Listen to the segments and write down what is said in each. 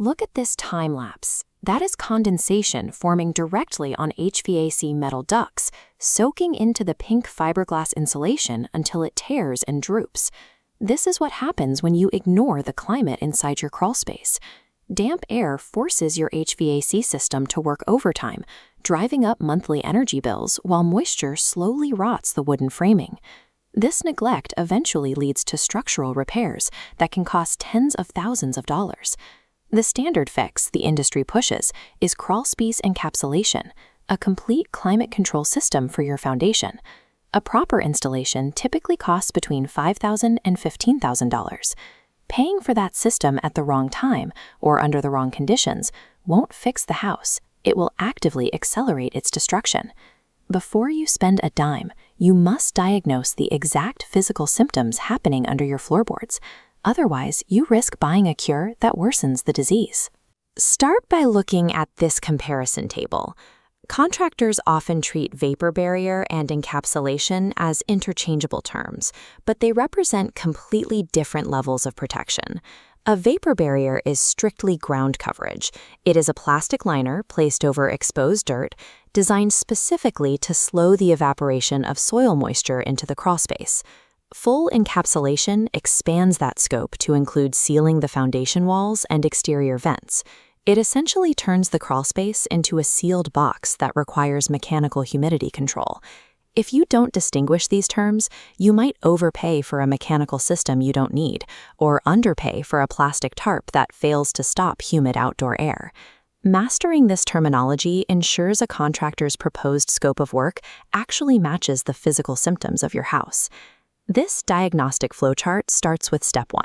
Look at this time lapse. That is condensation forming directly on HVAC metal ducts, soaking into the pink fiberglass insulation until it tears and droops. This is what happens when you ignore the climate inside your crawlspace. Damp air forces your HVAC system to work overtime, driving up monthly energy bills while moisture slowly rots the wooden framing. This neglect eventually leads to structural repairs that can cost tens of thousands of dollars. The standard fix the industry pushes is crawlspace encapsulation, a complete climate control system for your foundation. A proper installation typically costs between $5,000 and $15,000. Paying for that system at the wrong time or under the wrong conditions won't fix the house. It will actively accelerate its destruction. Before you spend a dime, you must diagnose the exact physical symptoms happening under your floorboards. Otherwise, you risk buying a cure that worsens the disease. Start by looking at this comparison table. Contractors often treat vapor barrier and encapsulation as interchangeable terms, but they represent completely different levels of protection. A vapor barrier is strictly ground coverage. It is a plastic liner placed over exposed dirt, designed specifically to slow the evaporation of soil moisture into the crawlspace. Full encapsulation expands that scope to include sealing the foundation walls and exterior vents. It essentially turns the crawlspace into a sealed box that requires mechanical humidity control. If you don't distinguish these terms, you might overpay for a mechanical system you don't need, or underpay for a plastic tarp that fails to stop humid outdoor air. Mastering this terminology ensures a contractor's proposed scope of work actually matches the physical symptoms of your house. This diagnostic flowchart starts with step 1,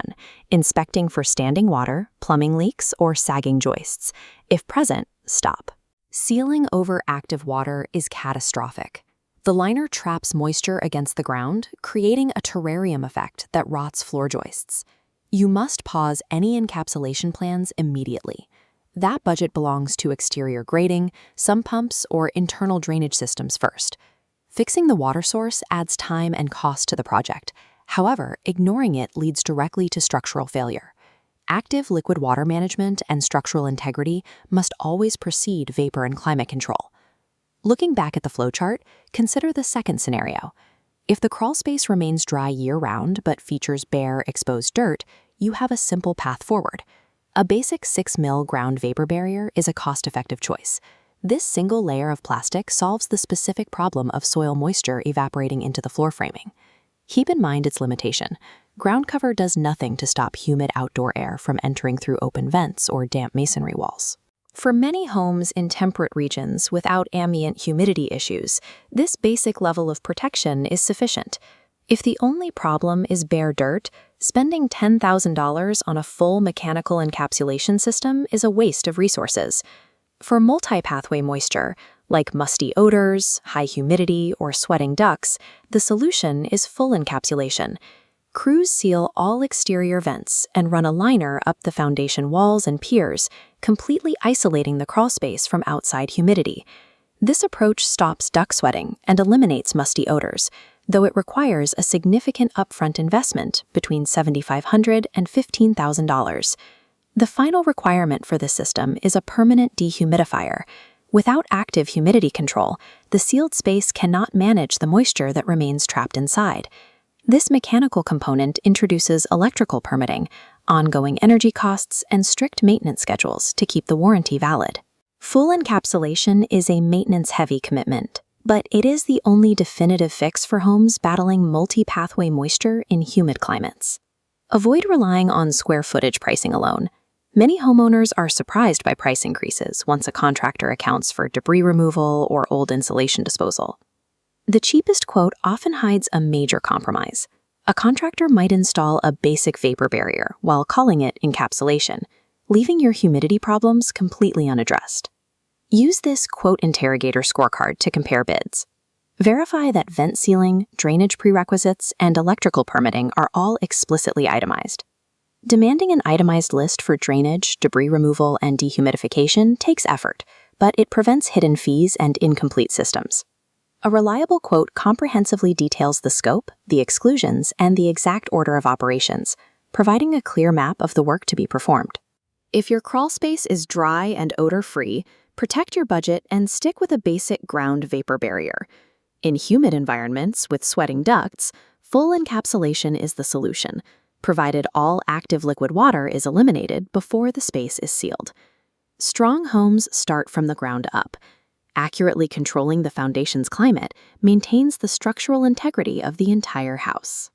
inspecting for standing water, plumbing leaks, or sagging joists. If present, stop. Sealing over active water is catastrophic. The liner traps moisture against the ground, creating a terrarium effect that rots floor joists. You must pause any encapsulation plans immediately. That budget belongs to exterior grading, sump pumps, or internal drainage systems first. Fixing the water source adds time and cost to the project. However, ignoring it leads directly to structural failure. Active liquid water management and structural integrity must always precede vapor and climate control. Looking back at the flowchart, consider the second scenario. If the crawlspace remains dry year-round but features bare, exposed dirt, you have a simple path forward. A basic 6 mil ground vapor barrier is a cost-effective choice. This single layer of plastic solves the specific problem of soil moisture evaporating into the floor framing. Keep in mind its limitation. Ground cover does nothing to stop humid outdoor air from entering through open vents or damp masonry walls. For many homes in temperate regions without ambient humidity issues, this basic level of protection is sufficient. If the only problem is bare dirt, spending $10,000 on a full mechanical encapsulation system is a waste of resources. For multi-pathway moisture, like musty odors, high humidity, or sweating ducts, the solution is full encapsulation. Crews seal all exterior vents and run a liner up the foundation walls and piers, completely isolating the crawlspace from outside humidity. This approach stops duct sweating and eliminates musty odors, though it requires a significant upfront investment between $7,500 and $15,000. The final requirement for this system is a permanent dehumidifier. Without active humidity control, the sealed space cannot manage the moisture that remains trapped inside. This mechanical component introduces electrical permitting, ongoing energy costs, and strict maintenance schedules to keep the warranty valid. Full encapsulation is a maintenance-heavy commitment, but it is the only definitive fix for homes battling multi-pathway moisture in humid climates. Avoid relying on square footage pricing alone. Many homeowners are surprised by price increases once a contractor accounts for debris removal or old insulation disposal. The cheapest quote often hides a major compromise. A contractor might install a basic vapor barrier while calling it encapsulation, leaving your humidity problems completely unaddressed. Use this quote interrogator scorecard to compare bids. Verify that vent sealing, drainage prerequisites, and electrical permitting are all explicitly itemized. Demanding an itemized list for drainage, debris removal, and dehumidification takes effort, but it prevents hidden fees and incomplete systems. A reliable quote comprehensively details the scope, the exclusions, and the exact order of operations, providing a clear map of the work to be performed. If your crawl space is dry and odor-free, protect your budget and stick with a basic ground vapor barrier. In humid environments with sweating ducts, full encapsulation is the solution, provided all active liquid water is eliminated before the space is sealed. Strong homes start from the ground up. Accurately controlling the foundation's climate maintains the structural integrity of the entire house.